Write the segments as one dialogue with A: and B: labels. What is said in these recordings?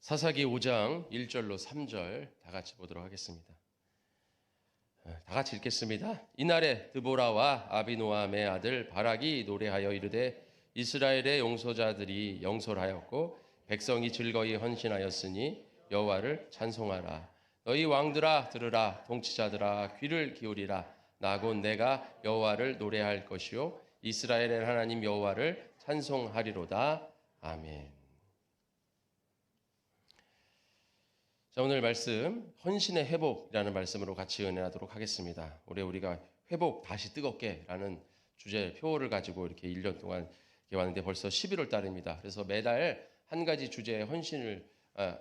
A: 사사기 5장 1절로 3절 다 같이 보도록 하겠습니다. 다 같이 읽겠습니다. 이날에 드보라와 아비노함의 아들 바락이 노래하여 이르되 이스라엘의 용서자들이 영솔하였고 백성이 즐거이 헌신하였으니 여호와를 찬송하라. 너희 왕들아 들으라. 통치자들아 귀를 기울이라. 나 곧 내가 여호와를 노래할 것이요 이스라엘의 하나님 여호와를 찬송하리로다. 아멘. 자, 오늘 말씀 헌신의 회복이라는 말씀으로 같이 은혜하도록 하겠습니다. 올해 우리가 회복 다시 뜨겁게라는 주제 표어를 가지고 이렇게 1년 동안 이렇게 왔는데 벌써 11월 달입니다. 그래서 매달 한 가지 주제의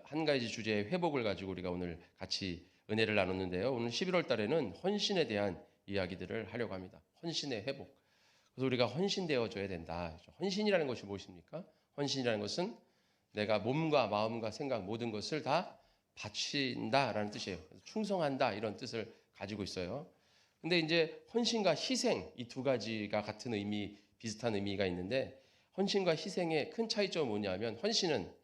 A: 한 가지 주제의 회복을 가지고 우리가 오늘 같이 은혜를 나눴는데요. 오늘 11월 달에는 헌신에 대한 이야기들을 하려고 합니다. 헌신의 회복. 그래서 우리가 헌신되어져야 된다. 헌신이라는 것이 무엇입니까? 헌신이라는 것은 내가 몸과 마음과 생각 모든 것을 다 바친다라는 뜻이에요. 충성한다 이런 뜻을 가지고 있어요. 근데 이제 헌신과 희생 이 두 가지가 같은 비슷한 의미가 있는데 헌신과 희생의 큰 차이점은 뭐냐면 헌신은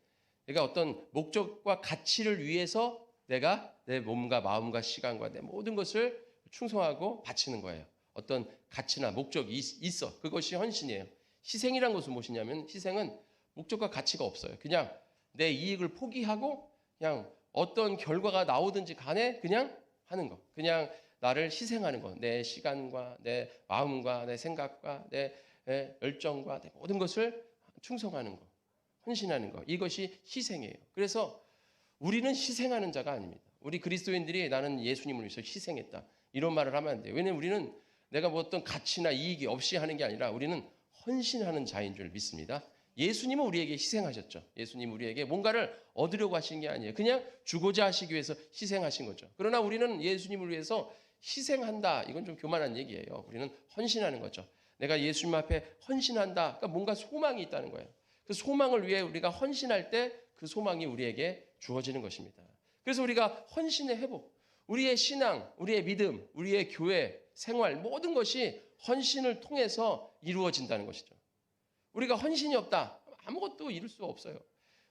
A: 내가 어떤 목적과 가치를 위해서 내가 내 몸과 마음과 시간과 내 모든 것을 충성하고 바치는 거예요. 어떤 가치나 목적이 있어. 그것이 헌신이에요. 희생이란 것은 무엇이냐면 희생은 목적과 가치가 없어요. 그냥 내 이익을 포기하고 그냥 어떤 결과가 나오든지 간에 그냥 하는 거. 그냥 나를 희생하는 거. 내 시간과 내 마음과 내 생각과 내 열정과 내 모든 것을 충성하는 거. 헌신하는 거. 이것이 희생이에요. 그래서 우리는 희생하는 자가 아닙니다. 우리 그리스도인들이 나는 예수님을 위해서 희생했다. 이런 말을 하면 안 돼요. 왜냐하면 우리는 내가 뭐 어떤 가치나 이익이 없이 하는 게 아니라 우리는 헌신하는 자인 줄 믿습니다. 예수님은 우리에게 희생하셨죠. 예수님은 우리에게 뭔가를 얻으려고 하신 게 아니에요. 그냥 주고자 하시기 위해서 희생하신 거죠. 그러나 우리는 예수님을 위해서 희생한다. 이건 좀 교만한 얘기예요. 우리는 헌신하는 거죠. 내가 예수님 앞에 헌신한다. 그러니까 뭔가 소망이 있다는 거예요. 그 소망을 위해 우리가 헌신할 때 그 소망이 우리에게 주어지는 것입니다. 그래서 우리가 헌신의 회복, 우리의 신앙, 우리의 믿음, 우리의 교회, 생활 모든 것이 헌신을 통해서 이루어진다는 것이죠. 우리가 헌신이 없다. 아무것도 이룰 수 없어요.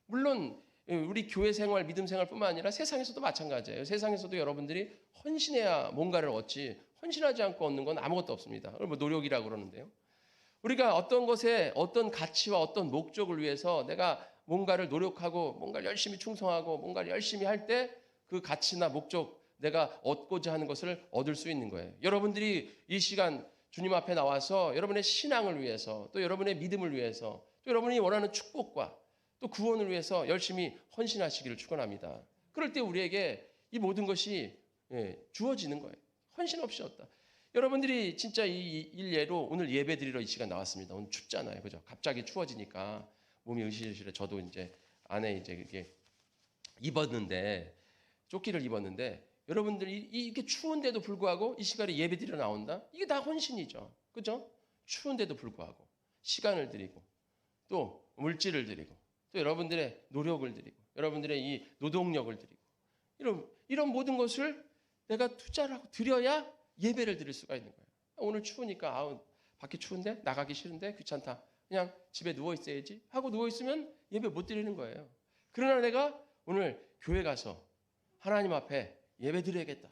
A: 물론 우리 교회 생활, 믿음 생활뿐만 아니라 세상에서도 마찬가지예요. 세상에서도 여러분들이 헌신해야 뭔가를 얻지 헌신하지 않고 얻는 건 아무것도 없습니다. 그걸 뭐 노력이라고 그러는데요. 우리가 어떤 것에 어떤 가치와 어떤 목적을 위해서 내가 뭔가를 노력하고 뭔가를 열심히 충성하고 뭔가를 열심히 할 때 그 가치나 목적 내가 얻고자 하는 것을 얻을 수 있는 거예요. 여러분들이 이 시간 주님 앞에 나와서 여러분의 신앙을 위해서 또 여러분의 믿음을 위해서 또 여러분이 원하는 축복과 또 구원을 위해서 열심히 헌신하시기를 축원합니다. 그럴 때 우리에게 이 모든 것이 주어지는 거예요. 헌신 없이 없다. 여러분들이 진짜 이 일례로 오늘 예배 드리러 이 시간 나왔습니다. 오늘 춥잖아요. 그죠? 갑자기 추워지니까 몸이 으실으실해. 저도 이제 안에 이제 이렇게 입었는데 조끼를 입었는데 여러분들이 이렇게 추운데도 불구하고 이 시간에 예배 드리러 나온다? 이게 다 헌신이죠. 그죠? 추운데도 불구하고 시간을 드리고 또 물질을 드리고 또 여러분들의 노력을 드리고 여러분들의 이 노동력을 드리고 이런 모든 것을 내가 투자를 하고 드려야 예배를 드릴 수가 있는 거예요. 오늘 추우니까 밖에 추운데 나가기 싫은데 귀찮다. 그냥 집에 누워 있어야지 하고 누워 있으면 예배 못 드리는 거예요. 그러나 내가 오늘 교회 가서 하나님 앞에 예배 드려야겠다.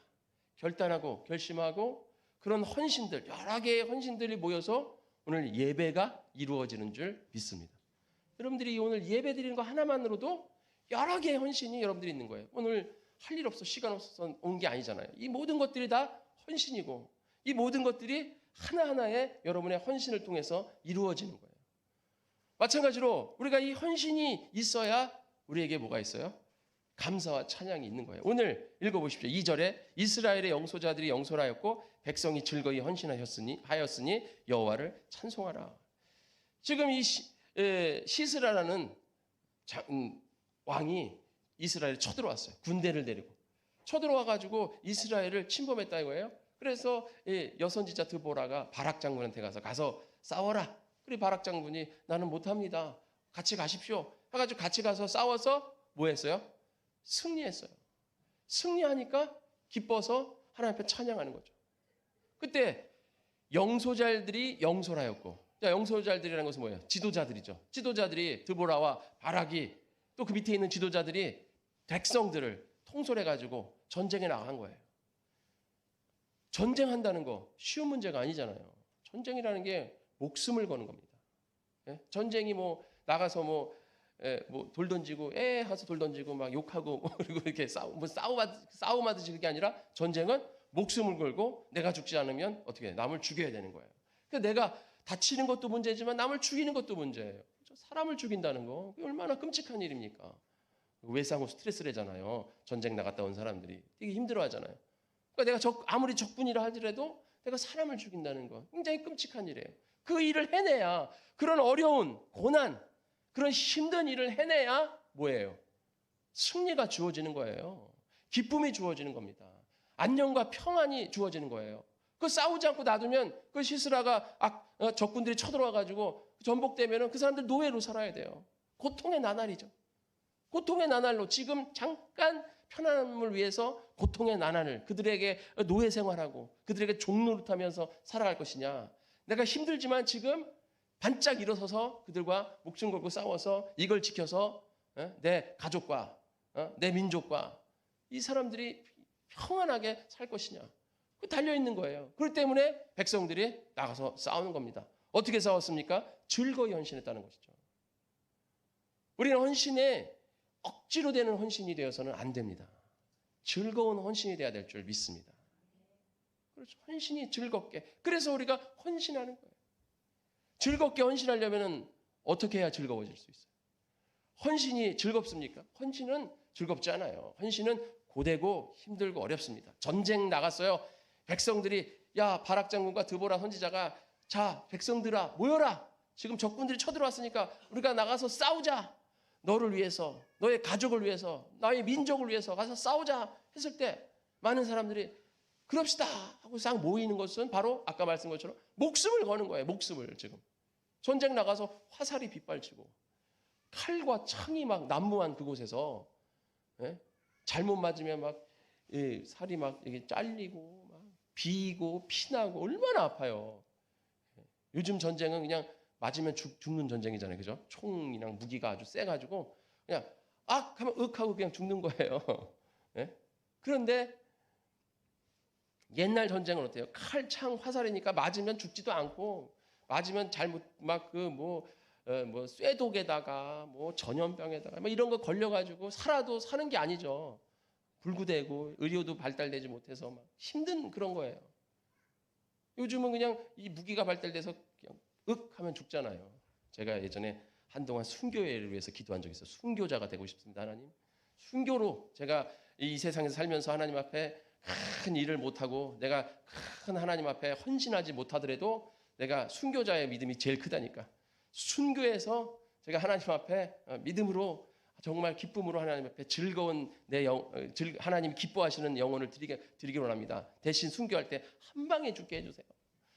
A: 결단하고 결심하고 그런 헌신들, 여러 개의 헌신들이 모여서 오늘 예배가 이루어지는 줄 믿습니다. 여러분들이 오늘 예배 드리는 거 하나만으로도 여러 개의 헌신이 여러분들이 있는 거예요. 오늘 할 일 없어, 시간 없어서 온 게 아니잖아요. 이 모든 것들이 다 헌신이고 이 모든 것들이 하나하나의 여러분의 헌신을 통해서 이루어지는 거예요. 마찬가지로 우리가 이 헌신이 있어야 우리에게 뭐가 있어요? 감사와 찬양이 있는 거예요. 오늘 읽어보십시오. 2절에 이스라엘의 영소자들이 영솔하였고 백성이 즐거이 헌신하였으니 여호와를 찬송하라. 지금 이 시스라라는 왕이 이스라엘에 쳐들어왔어요. 군대를 데리고 쳐들어와가지고 이스라엘을 침범했다 이거예요. 그래서 여선지자 드보라가 바락 장군한테 가서 싸워라. 그리고 바락 장군이 나는 못합니다. 같이 가십시오. 해가지고 같이 가서 싸워서 뭐 했어요? 승리했어요. 승리하니까 기뻐서 하나님 앞에 찬양하는 거죠. 그때 영소자들이 영솔하였고, 영소자들이라는 것은 뭐예요? 지도자들이죠. 지도자들이 드보라와 바락이 또 그 밑에 있는 지도자들이 백성들을 통솔해가지고 전쟁에 나간 거예요. 전쟁한다는 거 쉬운 문제가 아니잖아요. 전쟁이라는 게 목숨을 거는 겁니다. 예? 전쟁이 뭐 나가서 돌 던지고 하서 돌 던지고 막 욕하고 그리고 이렇게 싸움하듯이 그게 아니라 전쟁은 목숨을 걸고 내가 죽지 않으면 어떻게 해? 남을 죽여야 되는 거예요. 그러니까 내가 다치는 것도 문제지만 남을 죽이는 것도 문제예요. 사람을 죽인다는 거 얼마나 끔찍한 일입니까? 외상 후 스트레스래잖아요. 전쟁 나갔다 온 사람들이 되게 힘들어하잖아요. 그러니까 내가 아무리 적군이라 하더라도 내가 사람을 죽인다는 거 굉장히 끔찍한 일이에요. 그 일을 해내야 그런 어려운 고난 그런 힘든 일을 해내야 뭐예요? 승리가 주어지는 거예요. 기쁨이 주어지는 겁니다. 안녕과 평안이 주어지는 거예요. 그 싸우지 않고 놔두면 그 시스라가 적군들이 쳐들어와가지고 전복되면 그 사람들 노예로 살아야 돼요. 고통의 나날이죠. 고통의 나날로 지금 잠깐 편안함을 위해서 고통의 나날을 그들에게 노예 생활하고 그들에게 종노릇하면서 살아갈 것이냐. 내가 힘들지만 지금 반짝 일어서서 그들과 목숨 걸고 싸워서 이걸 지켜서 내 가족과 내 민족과 이 사람들이 평안하게 살 것이냐. 그 달려있는 거예요. 그렇기 때문에 백성들이 나가서 싸우는 겁니다. 어떻게 싸웠습니까? 즐거이 헌신했다는 것이죠. 우리는 헌신에 억지로 되는 헌신이 되어서는 안 됩니다. 즐거운 헌신이 돼야 될 줄 믿습니다. 그렇죠. 헌신이 즐겁게. 그래서 우리가 헌신하는 거예요. 즐겁게 헌신하려면 어떻게 해야 즐거워질 수 있어요? 헌신이 즐겁습니까? 헌신은 즐겁지 않아요. 헌신은 고되고 힘들고 어렵습니다. 전쟁 나갔어요. 백성들이 바락 장군과 드보라 선지자가 자 백성들아 모여라. 지금 적군들이 쳐들어왔으니까 우리가 나가서 싸우자. 너를 위해서 너의 가족을 위해서 나의 민족을 위해서 가서 싸우자 했을 때 많은 사람들이 그럽시다 하고 싹 모이는 것은 바로 아까 말씀한 것처럼 목숨을 거는 거예요. 목숨을 지금. 전쟁 나가서 화살이 빗발치고 칼과 창이 막 난무한 그곳에서 잘못 맞으면 막 살이 막 이게 잘리고 막 비고 피나고 얼마나 아파요. 요즘 전쟁은 그냥 맞으면 죽는 전쟁이잖아요. 그죠? 총이랑 무기가 아주 세가지고 그냥 하면 하고 그냥 죽는 거예요. 그런데 옛날 전쟁은 어때요? 칼, 창, 화살이니까 맞으면 죽지도 않고 맞으면 잘못 쇠독에다가 전염병에다가 이런 거 걸려가지고 살아도 사는 게 아니죠. 불구되고 의료도 발달되지 못해서 막 힘든 그런 거예요. 요즘은 그냥 이 무기가 발달돼서 그냥 하면 죽잖아요. 제가 예전에 한동안 순교회를 위해서 기도한 적이 있어요. 순교자가 되고 싶습니다. 하나님. 순교로 제가 이 세상에서 살면서 하나님 앞에 큰 일을 못하고 내가 큰 하나님 앞에 헌신하지 못하더라도 내가 순교자의 믿음이 제일 크다니까. 순교해서 제가 하나님 앞에 믿음으로 정말 기쁨으로 하나님 앞에 즐거운 하나님 기뻐하시는 영혼을 드리기 원합니다. 대신 순교할 때 한 방에 죽게 해주세요.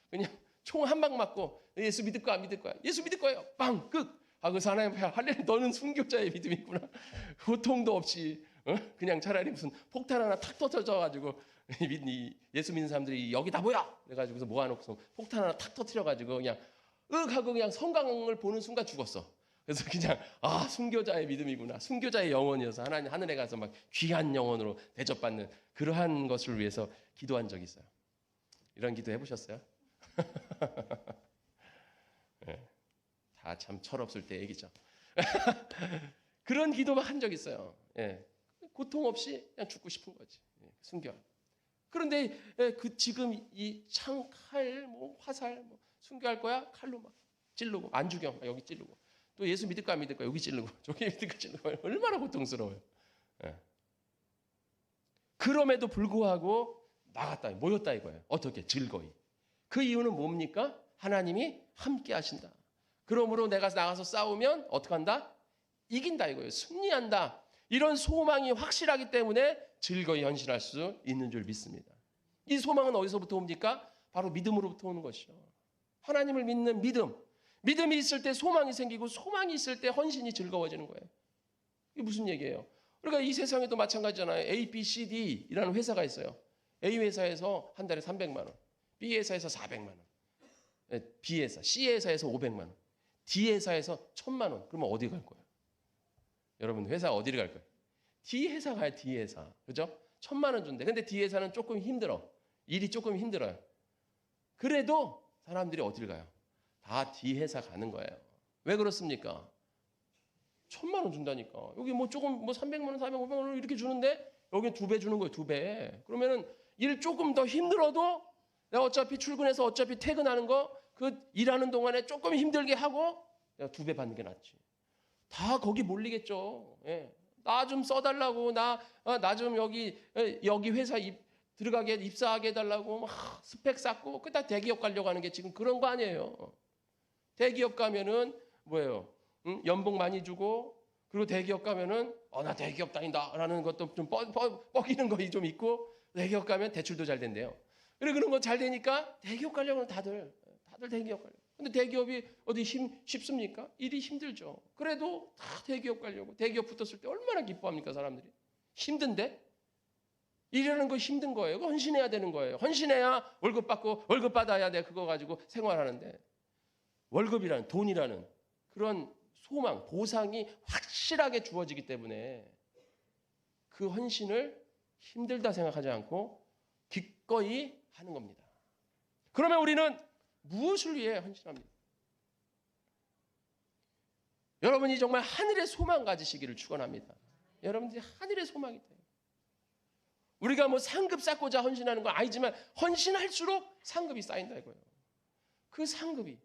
A: 그냥 총 한 방 맞고 예수 믿을 거야 믿을 거야 예수 믿을 거예요. 빵 끝. 그래서 하나님 앞에 할렐루야 너는 순교자의 믿음이 있구나. 고통도 없이 그냥 차라리 무슨 폭탄 하나 탁 터져가지고 예수 믿는 사람들이 여기다 모여 그래가지고서 모아놓고서 폭탄 하나 탁 터트려가지고 그냥 하고 그냥 성광을 보는 순간 죽었어. 그래서 그냥 순교자의 믿음이구나. 순교자의 영혼이어서 하나님 하늘에 가서 막 귀한 영혼으로 대접받는 그러한 것을 위해서 기도한 적이 있어요. 이런 기도 해보셨어요? 네. 다 참 철없을 때 얘기죠. 그런 기도만 한 적 있어요. 고통 없이 그냥 죽고 싶은 거지. 순교. 그런데 지금 이 창, 칼, 화살 순교할 거야? 칼로 막 찌르고 안 죽여 여기 찌르고 또 예수 믿을까 안 믿을까 여기 찌르고 저기 믿을까 찌르고 얼마나 고통스러워요. 그럼에도 불구하고 나갔다 모였다 이거예요. 어떻게? 즐거이. 그 이유는 뭡니까? 하나님이 함께 하신다. 그러므로 내가 나가서 싸우면 어떻게 한다? 이긴다 이거예요. 승리한다. 이런 소망이 확실하기 때문에 즐거이 헌신할 수 있는 줄 믿습니다. 이 소망은 어디서부터 옵니까? 바로 믿음으로부터 오는 것이죠. 하나님을 믿는 믿음. 믿음이 있을 때 소망이 생기고 소망이 있을 때 헌신이 즐거워지는 거예요. 이게 무슨 얘기예요? 그러니까 이 세상에도 마찬가지잖아요. A, B, C, D라는 회사가 있어요. A 회사에서 한 달에 300만 원, B 회사에서 400만 원, B 회사, C 회사에서 500만 원, D 회사에서 1000만 원. 그러면 어디 갈 거예요? 여러분 회사 어디를 갈 거예요? D회사 가요. D회사. 그죠? 1,000만 원 준대. 근데 D회사는 조금 힘들어. 일이 조금 힘들어요. 그래도 사람들이 어딜 가요? 다 D회사 가는 거예요. 왜 그렇습니까? 1,000만 원 준다니까. 여기 뭐 조금 뭐 300만 원, 400, 500만 원 이렇게 주는데 여기 2배 주는 거예요. 2배. 그러면은 일 조금 더 힘들어도 내가 어차피 출근해서 어차피 퇴근하는 거 그 일하는 동안에 조금 힘들게 하고 내가 2배 받는 게 낫지. 다 거기 몰리겠죠. 예. 나 좀 써달라고 나 좀 여기 회사 들어가게 입사하게 해달라고 막 스펙 쌓고 그다 대기업 가려고 하는 게 지금 그런 거 아니에요. 대기업 가면은 뭐예요? 응? 연봉 많이 주고 그리고 대기업 가면은 나 대기업 다닌다라는 것도 좀 뻐기는 거 좀 있고 대기업 가면 대출도 잘 된대요. 그래 그런 거 잘 되니까 대기업 가려고 하는 다들 대기업 가려고. 근데 대기업이 어디 쉽습니까? 일이 힘들죠. 그래도 다 대기업 가려고. 대기업 붙었을 때 얼마나 기뻐합니까 사람들이? 힘든데? 일하는 거 힘든 거예요. 헌신해야 되는 거예요. 헌신해야 월급 받고 월급 받아야 돼. 그거 가지고 생활하는데 월급이라는 돈이라는 그런 소망, 보상이 확실하게 주어지기 때문에 그 헌신을 힘들다 생각하지 않고 기꺼이 하는 겁니다. 그러면 우리는 무엇을 위해 헌신합니까? 여러분이 정말 하늘의 소망 가지시기를 축원합니다. 여러분들이 하늘의 소망이 돼요. 우리가 뭐 상급 쌓고자 헌신하는 건 아니지만 헌신할수록 상급이 쌓인다 이거예요. 그 상급이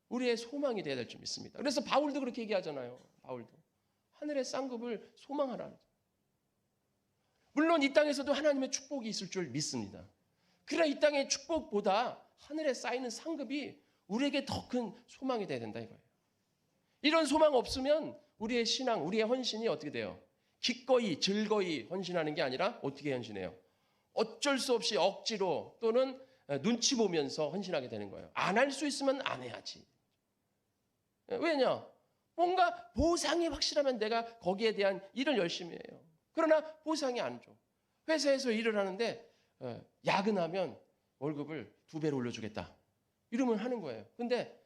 A: 우리의 소망이 되어야 될 줄 믿습니다. 그래서 바울도 그렇게 얘기하잖아요. 바울도 하늘의 쌍급을 소망하라. 물론 이 땅에서도 하나님의 축복이 있을 줄 믿습니다. 그러나 이 땅의 축복보다 하늘에 쌓이는 상급이 우리에게 더 큰 소망이 되어야 된다 이거예요. 이런 소망 없으면 우리의 신앙, 우리의 헌신이 어떻게 돼요? 기꺼이 즐거이 헌신하는 게 아니라 어떻게 헌신해요? 어쩔 수 없이 억지로 또는 눈치 보면서 헌신하게 되는 거예요. 안 할 수 있으면 안 해야지. 왜냐? 뭔가 보상이 확실하면 내가 거기에 대한 일을 열심히 해요. 그러나 보상이 안 줘. 회사에서 일을 하는데 야근하면 월급을 2배로 올려주겠다. 이러면 하는 거예요. 근데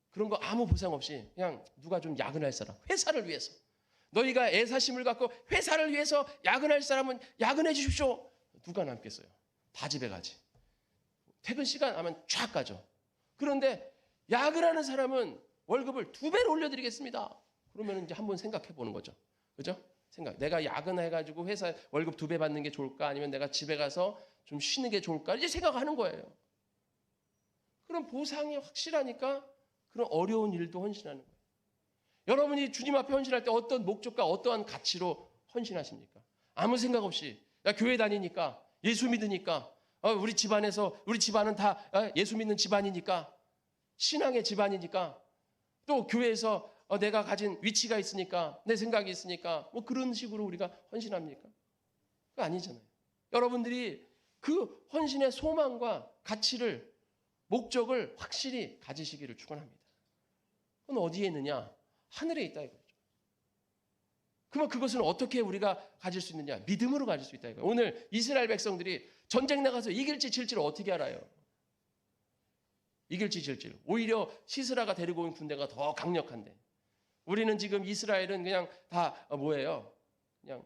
A: 그런 거 아무 보상 없이 그냥 누가 좀 야근할 사람, 회사를 위해서. 너희가 애사심을 갖고 회사를 위해서 야근할 사람은 야근해 주십시오. 누가 남겠어요? 다 집에 가지. 퇴근 시간 하면 쫙 가죠. 그런데 야근하는 사람은 월급을 2배로 올려드리겠습니다. 그러면 이제 한번 생각해 보는 거죠. 그죠? 내가 야근해가지고 회사 월급 2배 받는 게 좋을까? 아니면 내가 집에 가서 좀 쉬는 게 좋을까? 이제 생각하는 거예요. 그럼 보상이 확실하니까 그런 어려운 일도 헌신하는 거예요. 여러분이 주님 앞에 헌신할 때 어떤 목적과 어떠한 가치로 헌신하십니까? 아무 생각 없이 나 교회 다니니까 예수 믿으니까 우리 집안은 다 예수 믿는 집안이니까 신앙의 집안이니까 또 교회에서 내가 가진 위치가 있으니까 내 생각이 있으니까 뭐 그런 식으로 우리가 헌신합니까? 그거 아니잖아요. 여러분들이 그 헌신의 소망과 가치를 목적을 확실히 가지시기를 축원합니다. 그건 어디에 있느냐? 하늘에 있다 이거죠. 그러면 그것은 어떻게 우리가 가질 수 있느냐? 믿음으로 가질 수 있다 이거예요. 오늘 이스라엘 백성들이 전쟁 나가서 이길지 질지를 어떻게 알아요? 이길지 질지를. 오히려 시스라가 데리고 온 군대가 더 강력한데 우리는 지금 이스라엘은 그냥 다 뭐예요? 그냥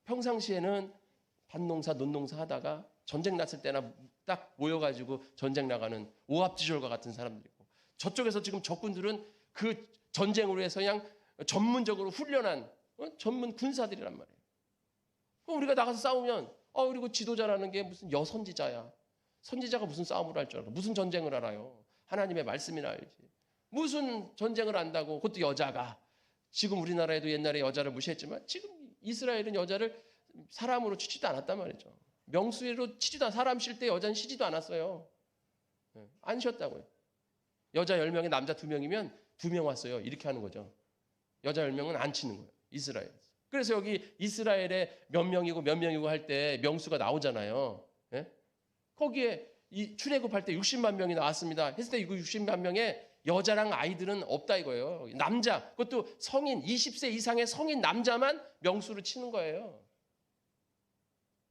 A: 평상시에는 밭농사, 논농사 하다가 전쟁 났을 때나 딱 모여가지고 전쟁 나가는 오합지졸과 같은 사람들이고 저쪽에서 지금 적군들은 그 전쟁으로 해서 그냥 전문적으로 훈련한 전문 군사들이란 말이에요. 그럼 우리가 나가서 싸우면 그리고 지도자라는 게 무슨 여선지자야. 선지자가 무슨 싸움을 할 줄 알아? 무슨 전쟁을 알아요? 하나님의 말씀이나 알지. 무슨 전쟁을 안다고 그것도 여자가. 지금 우리나라에도 옛날에 여자를 무시했지만 지금 이스라엘은 여자를 사람으로 치지도 않았단 말이죠. 명수로 치지도 않았어요. 사람 쉴 때 여자는 쉬지도 않았어요. 안 쉬었다고요. 여자 10명에 남자 2명이면 2명 왔어요. 이렇게 하는 거죠. 여자 10명은 안 치는 거예요. 이스라엘. 그래서 여기 이스라엘에 몇 명이고 할 때 명수가 나오잖아요. 예? 거기에 이 출애굽할 때 60만 명이 나왔습니다. 했을 때 이거 60만 명에 여자랑 아이들은 없다 이거예요. 남자, 그것도 성인 20세 이상의 성인 남자만 명수로 치는 거예요.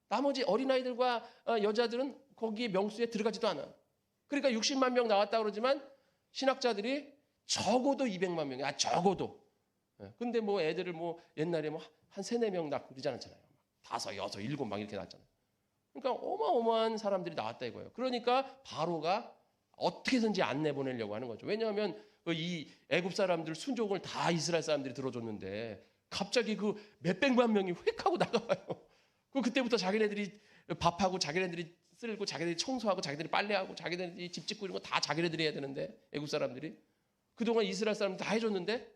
A: 나머지 어린아이들과 여자들은 거기에 명수에 들어가지도 않아. 그러니까 60만 명 나왔다 그러지만 신학자들이 적어도 200만 명이야. 적어도. 예. 근데 뭐 애들을 뭐 옛날에 뭐 한 세네 명 낳고 그러지 않았잖아요. 5, 6, 7 막 이렇게 낳았잖아요. 그러니까 어마어마한 사람들이 나왔다 이거예요. 그러니까 바로가 어떻게든지 안 내보내려고 하는 거죠. 왜냐하면 이 애굽 사람들 순종을 다 이스라엘 사람들이 들어줬는데 갑자기 그 몇백만 명이 휙 하고 나가봐요. 그때부터 자기네들이 밥하고 자기네들이 쓸고 자기네들이 청소하고 자기들이 빨래하고 자기네들이 집 짓고 이런 거 다 자기네들이 해야 되는데 애굽 사람들이 그동안 이스라엘 사람들 다 해줬는데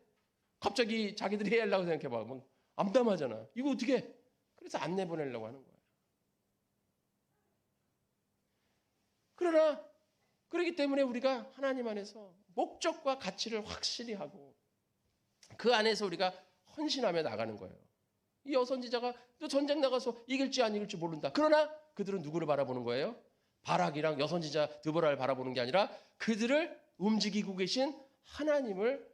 A: 갑자기 자기들이 해야 하려고 생각해봐. 막 암담하잖아. 이거 어떻게 해? 그래서 안 내보내려고 하는 거예요. 그러나 그렇기 때문에 우리가 하나님 안에서 목적과 가치를 확실히 하고 그 안에서 우리가 헌신하며 나가는 거예요. 이 여선지자가 또 전쟁 나가서 이길지 안 이길지 모른다. 그러나 그들은 누구를 바라보는 거예요? 바락이랑 여선지자 드보라를 바라보는 게 아니라 그들을 움직이고 계신 하나님을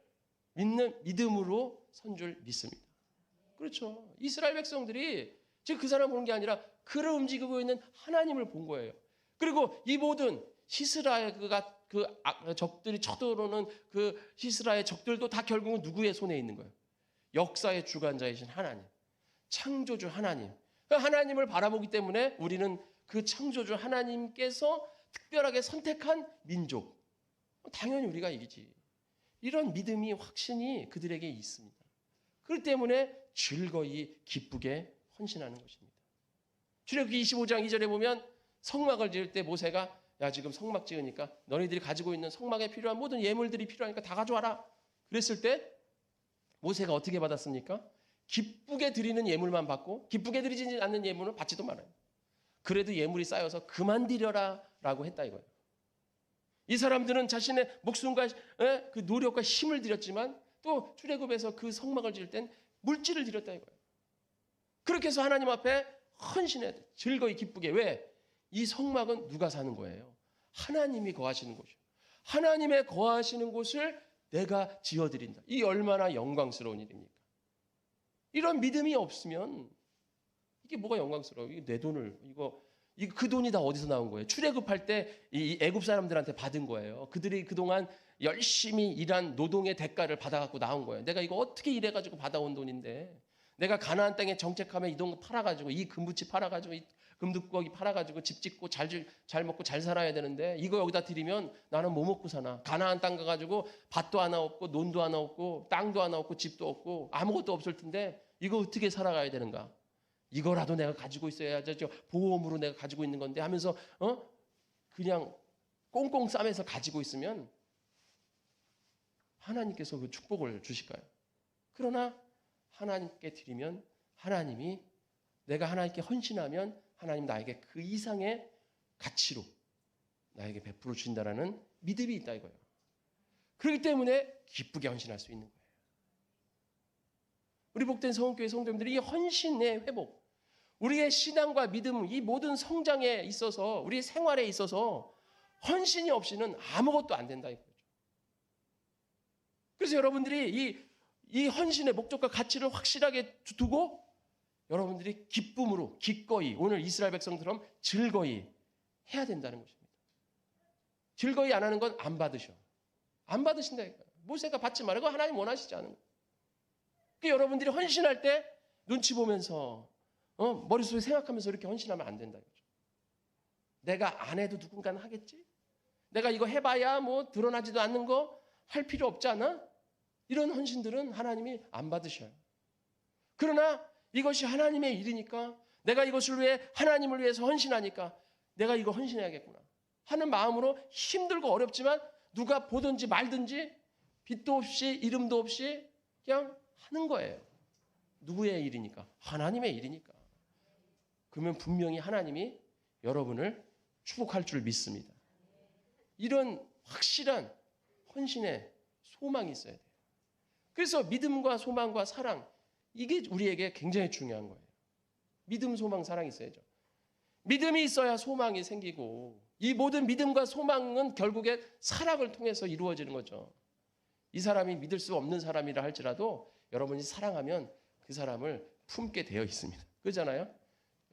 A: 믿는 믿음으로 선 줄 믿습니다. 그렇죠. 이스라엘 백성들이 지금 그 사람 보는 게 아니라 그를 움직이고 있는 하나님을 본 거예요. 그리고 이 모든 시스라가 적들이 쳐들어오는 그 시스라의 적들도 다 결국은 누구의 손에 있는 거예요? 역사의 주관자이신 하나님, 창조주 하나님. 그 하나님을 바라보기 때문에 우리는 그 창조주 하나님께서 특별하게 선택한 민족. 당연히 우리가 이기지. 이런 믿음이 확신이 그들에게 있습니다. 그렇기 때문에 즐거이 기쁘게 헌신하는 것입니다. 출애굽기 25장 2절에 보면 성막을 지을 때 모세가 야 지금 성막 지으니까 너희들이 가지고 있는 성막에 필요한 모든 예물들이 필요하니까 다 가져와라. 그랬을 때 모세가 어떻게 받았습니까? 기쁘게 드리는 예물만 받고 기쁘게 드리지 않는 예물은 받지도 말아요. 그래도 예물이 쌓여서 그만 드려라 라고 했다 이거예요. 이 사람들은 자신의 목숨과 그 노력과 힘을 들였지만 또 출애굽에서 그 성막을 지을 땐 물질을 드렸다 이거예요. 그렇게 해서 하나님 앞에 헌신해야 돼. 즐거이 기쁘게. 왜? 이 성막은 누가 사는 거예요? 하나님이 거하시는 곳이요. 하나님의 거하시는 곳을 내가 지어드린다. 이 얼마나 영광스러운 일입니까? 이런 믿음이 없으면 이게 뭐가 영광스러워요? 이게 내 돈을 이거 그 돈이 다 어디서 나온 거예요? 출애굽할 때 이 애굽 사람들한테 받은 거예요. 그들이 그동안 열심히 일한 노동의 대가를 받아갖고 나온 거예요. 내가 이거 어떻게 일해가지고 받아온 돈인데 내가 가나안 땅에 정착하면 이 돈 팔아가지고 이 금부치 팔아가지고 이 금두꺼기 팔아가지고 집 짓고 잘 먹고 잘 살아야 되는데 이거 여기다 드리면 나는 뭐 먹고 사나? 가나안 땅 가가지고 밭도 하나 없고 논도 하나 없고 땅도 하나 없고 집도 없고 아무것도 없을 텐데 이거 어떻게 살아가야 되는가? 이거라도 내가 가지고 있어야죠. 보험으로 내가 가지고 있는 건데 하면서 그냥 꽁꽁 싸매서 가지고 있으면 하나님께서 그 축복을 주실까요? 그러나 하나님께 드리면 하나님이 내가 하나님께 헌신하면 하나님 나에게 그 이상의 가치로 나에게 베풀어 주신다라는 믿음이 있다 이거예요. 그렇기 때문에 기쁘게 헌신할 수 있는 거예요. 우리 복된 성원교회 성도님들이 이 헌신의 회복, 우리의 신앙과 믿음, 이 모든 성장에 있어서 우리의 생활에 있어서 헌신이 없이는 아무것도 안 된다 이거죠. 그래서 여러분들이 이 헌신의 목적과 가치를 확실하게 두고 여러분들이 기쁨으로 기꺼이 오늘 이스라엘 백성처럼 즐거이 해야 된다는 것입니다. 즐거이 안 하는 건 안 받으셔. 안 받으신다 이거예요. 모세가 받지 말고 하나님 원하시지 않은 거예요. 여러분들이 헌신할 때 눈치 보면서 머릿속에 생각하면서 이렇게 헌신하면 안 된다 이거죠. 내가 안 해도 누군가는 하겠지? 내가 이거 해봐야 뭐 드러나지도 않는 거 할 필요 없지 않아? 이런 헌신들은 하나님이 안 받으셔요. 그러나 이것이 하나님의 일이니까 내가 이것을 위해 하나님을 위해서 헌신하니까 내가 이거 헌신해야겠구나 하는 마음으로 힘들고 어렵지만 누가 보든지 말든지 빛도 없이 이름도 없이 그냥 하는 거예요. 누구의 일이니까? 하나님의 일이니까. 그러면 분명히 하나님이 여러분을 축복할 줄 믿습니다. 이런 확실한 헌신의 소망이 있어야 돼요. 그래서 믿음과 소망과 사랑, 이게 우리에게 굉장히 중요한 거예요. 믿음, 소망, 사랑이 있어야죠. 믿음이 있어야 소망이 생기고 이 모든 믿음과 소망은 결국에 사랑을 통해서 이루어지는 거죠. 이 사람이 믿을 수 없는 사람이라 할지라도 여러분이 사랑하면 그 사람을 품게 되어 있습니다. 그렇잖아요?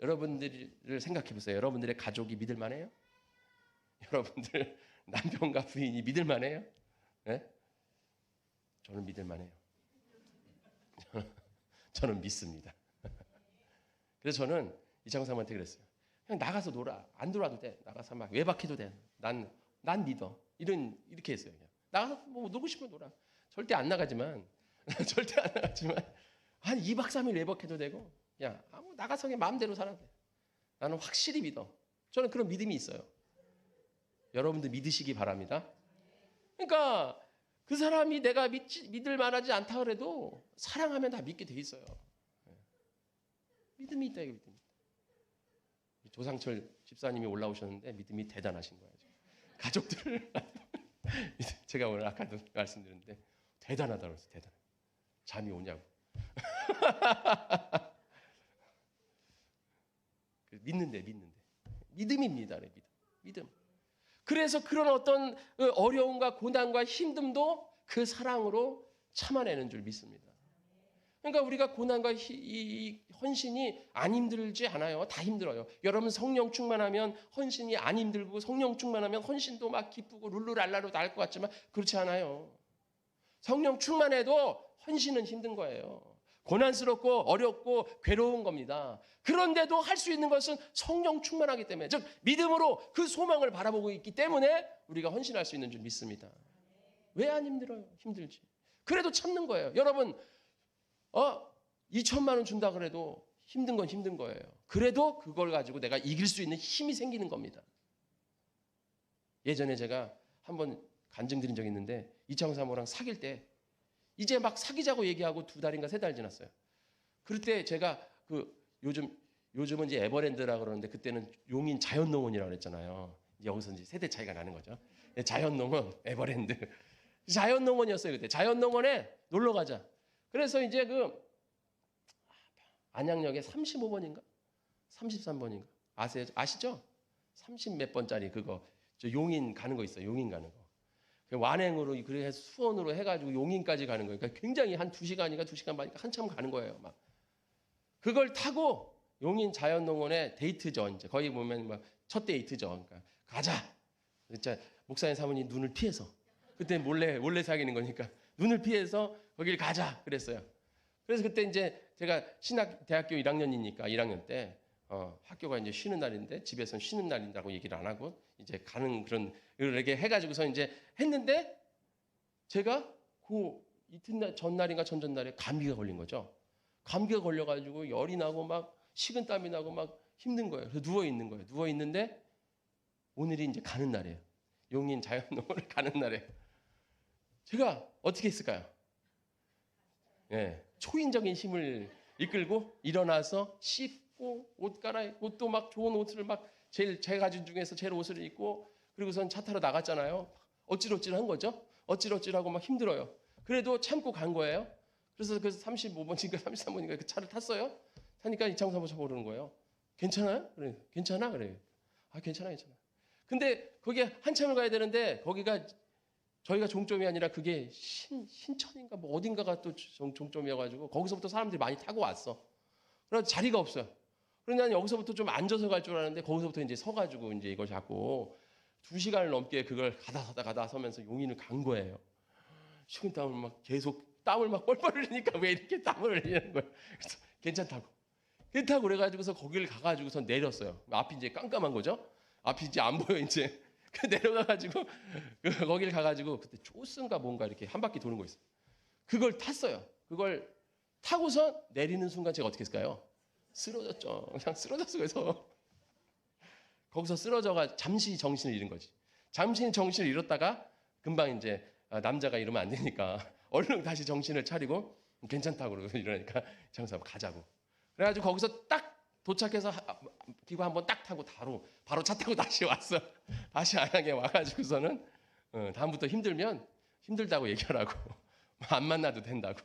A: 여러분들을 생각해 보세요. 여러분들의 가족이 믿을 만해요? 여러분들 남편과 부인이 믿을 만해요? 네? 저는 믿을 만해요. 저는 믿습니다. 그래서 저는 이창삼한테 그랬어요. 그냥 나가서 놀아. 안 놀아도 돼. 나가서 막 외박해도 돼. 난 믿어. 이렇게 했어요. 그냥. 나가서 뭐 놀고 싶으면 놀아. 절대 안 나가지만 한 2박 3일 외박해도 되고 그냥 나가서 그냥 마음대로 살아도 돼. 나는 확실히 믿어. 저는 그런 믿음이 있어요. 여러분도 믿으시기 바랍니다. 그러니까 그 사람이 내가 믿을 만하지 않다 그래도 사랑하면 다 믿게 돼 있어요. 믿음이 있다, 이거 믿음이. 조상철 집사님이 올라오셨는데 믿음이 대단하신 거예요. 가족들을 제가 오늘 아까도 말씀드렸는데 대단하다고 그랬어요. 대단. 잠이 오냐고. 믿는데 믿음입니다. 믿음. 그래서 그런 어떤 어려움과 고난과 힘듦도 그 사랑으로 참아내는 줄 믿습니다. 그러니까 우리가 고난과 이 헌신이 안 힘들지 않아요. 다 힘들어요. 여러분 성령 충만하면 헌신이 안 힘들고 성령 충만하면 헌신도 막 기쁘고 룰루랄라로 날 것 같지만 그렇지 않아요. 성령 충만해도 헌신은 힘든 거예요. 고난스럽고 어렵고 괴로운 겁니다. 그런데도 할 수 있는 것은 성령 충만하기 때문에, 즉 믿음으로 그 소망을 바라보고 있기 때문에 우리가 헌신할 수 있는 줄 믿습니다. 왜 안 힘들어요? 힘들지. 그래도 참는 거예요. 여러분 2천만 원 준다 그래도 힘든 건 힘든 거예요. 그래도 그걸 가지고 내가 이길 수 있는 힘이 생기는 겁니다. 예전에 제가 한번 간증드린 적이 있는데 이창호 사모랑 사귈 때 이제 막 사귀자고 얘기하고 2달인가 3달 지났어요. 그럴 때 제가 요즘은 이제 에버랜드라고 그러는데 그때는 용인 자연농원이라고 그랬잖아요. 여기서 이제 세대 차이가 나는 거죠. 자연농원, 에버랜드. 자연농원이었어요, 그때. 자연농원에 놀러 가자. 그래서 이제 안양역에 35번인가? 33번인가? 아시죠? 30 몇 번짜리 그거. 저 용인 가는 거 있어요. 용인 가는 거. 완행으로 그래서 수원으로 해가지고 용인까지 가는 거예요. 그러니까 굉장히 한 2시간인가 2시간 반인가 한참 가는 거예요. 막 그걸 타고 용인 자연농원에 데이트죠. 이제 거기 보면 막 첫 데이트죠. 그러니까 가자. 진짜 목사님 사모님 눈을 피해서 그때 몰래 사귀는 거니까 눈을 피해서 거길 가자 그랬어요. 그래서 그때 이제 제가 대학교 1학년이니까 1학년 때 학교가 이제 쉬는 날인데 집에서는 쉬는 날이라고 얘기를 안 하고 이제 가는 그런 이렇게 해가지고서 이제 했는데 제가 그 이튿날 전날인가 전전날에 감기가 걸린 거죠. 감기가 걸려가지고 열이 나고 막 식은땀이 나고 막 힘든 거예요. 그래서 누워 있는 거예요. 누워 있는데 오늘이 이제 가는 날이에요. 용인 자연농원을 가는 날이에요. 제가 어떻게 했을까요? 예, 초인적인 힘을 이끌고 일어나서 씻고 옷 갈아입고 또 막 좋은 옷을 막 제가 가진 중에서 제일 옷을 입고 그리고선 차 타러 나갔잖아요. 어찌러찌한 거죠. 어찌러찌하고 막 힘들어요. 그래도 참고 간 거예요. 그래서 35번인가 33번인가 그 차를 탔어요. 타니까 이창호 사모님 모르는 거예요. 괜찮아요? 그래, 괜찮아? 그래. 괜찮아. 근데 거기에 한참을 가야 되는데 거기가 저희가 종점이 아니라 그게 신천인가 뭐 어딘가가 또 종점이어가지고 거기서부터 사람들이 많이 타고 왔어. 그래서 자리가 없어요. 그래서 난 여기서부터 좀 앉아서 갈 줄 알았는데 거기서부터 이제 서가지고 이제 이걸 잡고 2시간을 넘게 그걸 가다 서면서 용인을 간 거예요. 식은땀을 막 계속 땀을 막 뻘뻘 흘리니까 왜 이렇게 땀을 흘리는 거예요. 그래서 괜찮다고 그래가지고서 거기를 가가지고서 내렸어요. 앞이 이제 깜깜한 거죠. 앞이 이제 안 보여 이제. 내려가가지고 거기를 가가지고 그때 조스인가 뭔가 이렇게 한 바퀴 도는 거 있어요. 그걸 탔어요. 그걸 타고서 내리는 순간 제가 어떻게 했을까요? 쓰러졌죠. 그냥 쓰러졌어. 그래서 거기서 쓰러져가 잠시 정신을 잃은 거지. 잠시 정신을 잃었다가 금방 이제 남자가 이러면 안 되니까 얼른 다시 정신을 차리고 괜찮다고 그러고 이러니까 장사 가자고. 그래가지고 거기서 딱 도착해서 기구 한번 딱 타고 바로 차 타고 다시 왔어. 다시 안양에 와가지고서는 다음부터 힘들면 힘들다고 얘기하라고 안 만나도 된다고.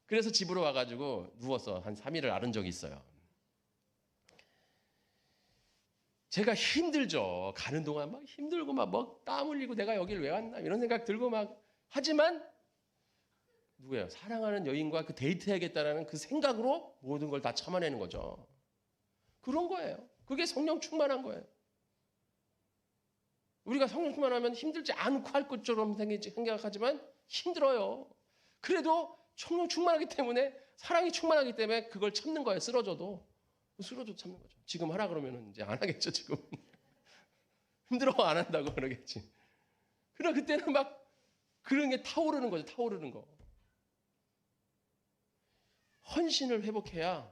A: 그래서 집으로 와가지고 누워서 한 3일을 앓은 적이 있어요. 제가 힘들죠. 가는 동안 막 힘들고 막 땀 흘리고 내가 여기를 왜 왔나 이런 생각 들고 막 하지만 누구예요? 사랑하는 여인과 그 데이트해야겠다라는 그 생각으로 모든 걸 다 참아내는 거죠. 그런 거예요. 그게 성령 충만한 거예요. 우리가 성령 충만하면 힘들지 않고 할 것처럼 생각하지만 힘들어요. 그래도 성령 충만하기 때문에 사랑이 충만하기 때문에 그걸 참는 거예요. 쓰러져도 참는 거죠. 지금 하라 그러면 이제 안 하겠죠. 지금 힘들어 안 한다고 그러겠지. 그러나 그때는 막 그런 게 타오르는 거죠. 타오르는 거. 헌신을 회복해야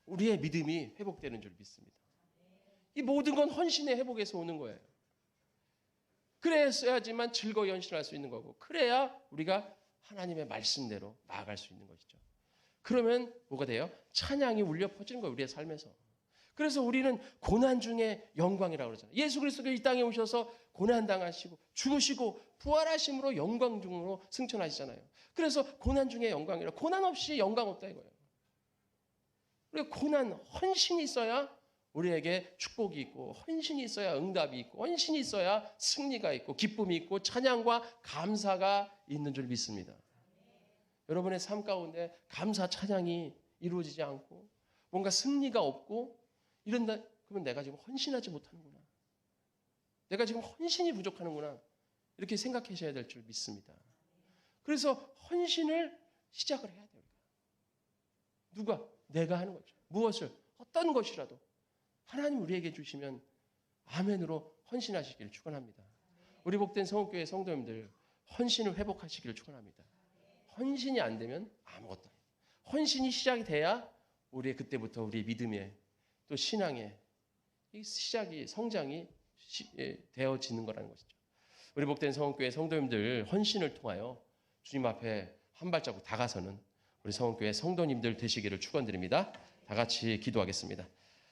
A: 우리의 믿음이 회복되는 줄 믿습니다. 이 모든 건 헌신의 회복에서 오는 거예요. 그래야지만 즐거이 헌신할 수 있는 거고, 그래야 우리가 하나님의 말씀대로 나아갈 수 있는 것이죠. 그러면 뭐가 돼요? 찬양이 울려 퍼지는 거예요. 우리의 삶에서. 그래서 우리는 고난 중에 영광이라고 그러잖아요. 예수 그리스도가 이 땅에 오셔서 고난당하시고 죽으시고 부활하심으로 영광 중으로 승천하시잖아요. 그래서 고난 중에 영광이라, 고난 없이 영광 없다 이거예요. 그리고 고난, 헌신이 있어야 우리에게 축복이 있고, 헌신이 있어야 응답이 있고, 헌신이 있어야 승리가 있고, 기쁨이 있고, 찬양과 감사가 있는 줄 믿습니다. 여러분의 삶 가운데 감사 찬양이 이루어지지 않고 뭔가 승리가 없고 이런다, 그러면 내가 지금 헌신하지 못하는구나. 내가 지금 헌신이 부족하는구나. 이렇게 생각하셔야 될 줄 믿습니다. 그래서 헌신을 시작을 해야 돼요. 누가? 내가 하는 거죠. 무엇을? 어떤 것이라도 하나님 우리에게 주시면 아멘으로 헌신하시기를 축원합니다. 우리 복된 성읍교회 성도님들 헌신을 회복하시기를 축원합니다. 헌신이 안 되면 아무것도 아니에요. 헌신이 시작이 돼야 우리의 그때부터 우리의 믿음의 또 신앙의 이 시작이 성장이 되어지는 거라는 것이죠. 우리 복된 성읍교회 성도님들 헌신을 통하여 주님 앞에 한 발자국 다가서는 우리 성읍교회 성도님들 되시기를 축원드립니다. 다 같이 기도하겠습니다.